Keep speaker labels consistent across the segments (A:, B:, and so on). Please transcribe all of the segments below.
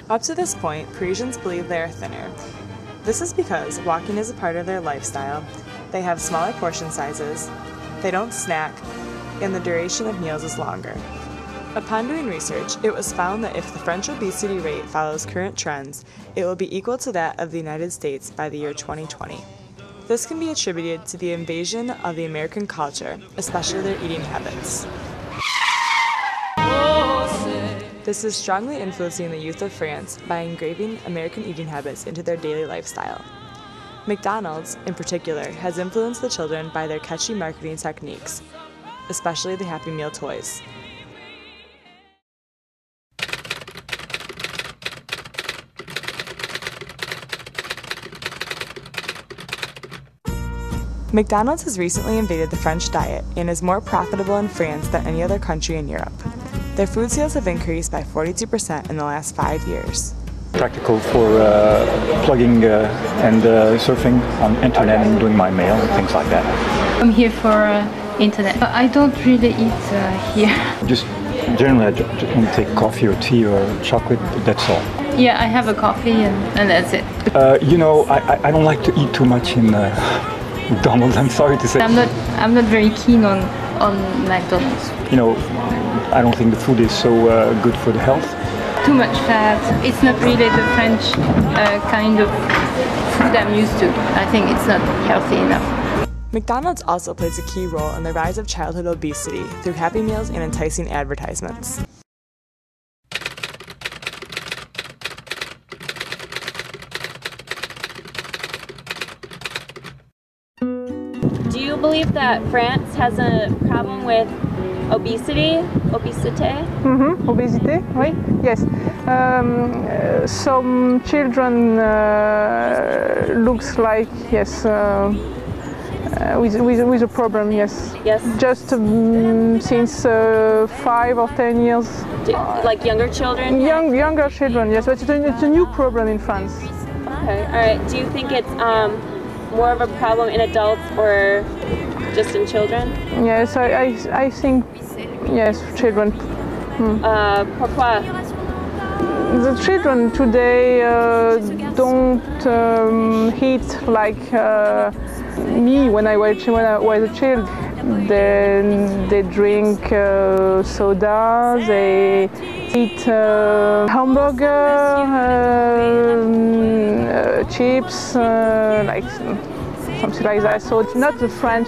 A: Up to this point, Parisians believe they are thinner. This is because walking is a part of their lifestyle, they have smaller portion sizes, they don't snack, and the duration of meals is longer. Upon doing research, it was found that if the French obesity rate follows current trends, it will be equal to that of the United States by the year 2020. This can be attributed to the invasion of the American culture, especially their eating habits. This is strongly influencing the youth of France by engraving American eating habits into their daily lifestyle. McDonald's, in particular, has influenced the children by their catchy marketing techniques, especially the Happy Meal toys. McDonald's has recently invaded the French diet and is more profitable in France than any other country in Europe. Their food sales have increased by 42% in the last 5 years.
B: Practical for plugging and surfing on internet and doing my mail and things like that.
C: I'm here for internet. I don't really eat here.
B: Just generally I just only take coffee or tea or chocolate, that's all.
C: Yeah, I have a coffee and that's it.
B: You know, I don't like to eat too much in McDonald's, I'm sorry to say.
C: I'm not very keen on McDonald's.
B: You know, I don't think the food is so good for the health.
C: Too much fat. It's not really the French kind of food I'm used to. I think it's not healthy enough.
A: McDonald's also plays a key role in the rise of childhood obesity through Happy Meals and enticing advertisements.
D: Do you believe that France has a problem with obesity? Obésité?
E: Obésité, oui, yes. Some children looks like, yes, with a problem, yes.
D: Yes.
E: Just since 5 or 10 years.
D: Like younger children?
E: Younger children, yes, but it's a new problem in France.
D: Okay, all right. Do you think it's more of a problem in adults or just in children?
E: Yes, I think, yes, children.
D: Pourquoi?
E: The children today don't eat like me when I was a child. They drink soda, they eat hamburger, chips, like something like that. So it's not the French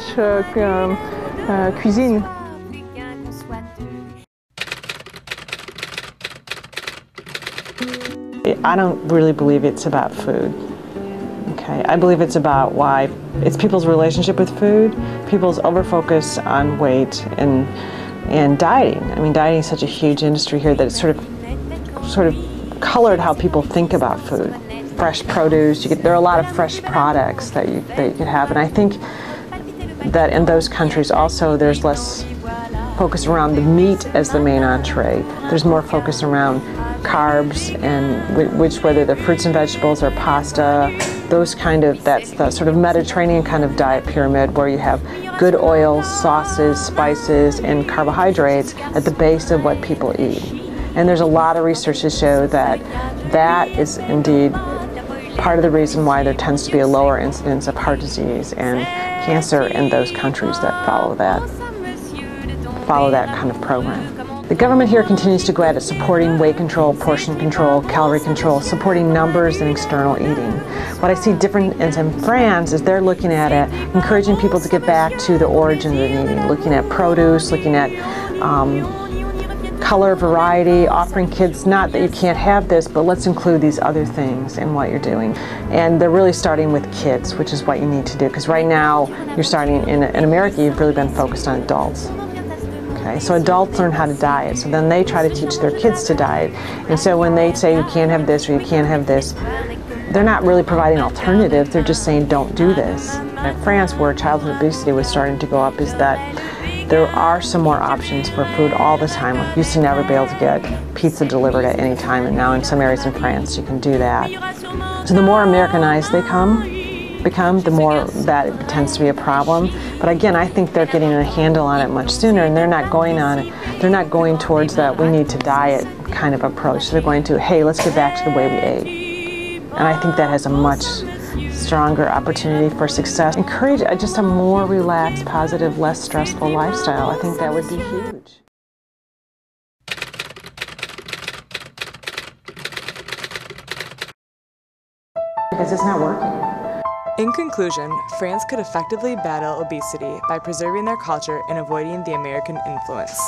E: cuisine.
F: I don't really believe it's about food. Okay, I believe it's about why it's people's relationship with food, people's overfocus on weight and dieting. I mean, dieting is such a huge industry here that it's sort of colored how people think about food. Fresh produce, there are a lot of fresh products that you could have, and I think that in those countries also there's less focus around the meat as the main entree. There's more focus around carbs and whether they're fruits and vegetables or pasta, those kind of, that's the sort of Mediterranean kind of diet pyramid where you have good oils, sauces, spices, and carbohydrates at the base of what people eat. And there's a lot of research to show that that is indeed part of the reason why there tends to be a lower incidence of heart disease and cancer in those countries that follow that kind of program. The government here continues to go at it supporting weight control, portion control, calorie control, supporting numbers and external eating. What I see different in France is they're looking at it, encouraging people to get back to the origins of eating, looking at produce, looking at color, variety, offering kids not that you can't have this, but let's include these other things in what you're doing. And they're really starting with kids, which is what you need to do, because right now you're starting in America, you've really been focused on adults. Okay, so adults learn how to diet, so then they try to teach their kids to diet. And so when they say you can't have this or you can't have this, they're not really providing alternatives, they're just saying don't do this. In France, where childhood obesity was starting to go up, is that there are some more options for food all the time. Like, you used to never be able to get pizza delivered at any time, and now in some areas in France you can do that. So the more Americanized they come, become, the more that it tends to be a problem. But again, I think they're getting a handle on it much sooner, and they're not going towards that we need to diet kind of approach. They're going to, hey, let's get back to the way we ate. And I think that has a much stronger opportunity for success. Encourage just a more relaxed, positive, less stressful lifestyle. I think that would be huge. Because it's not working.
A: In conclusion, France could effectively battle obesity by preserving their culture and avoiding the American influence.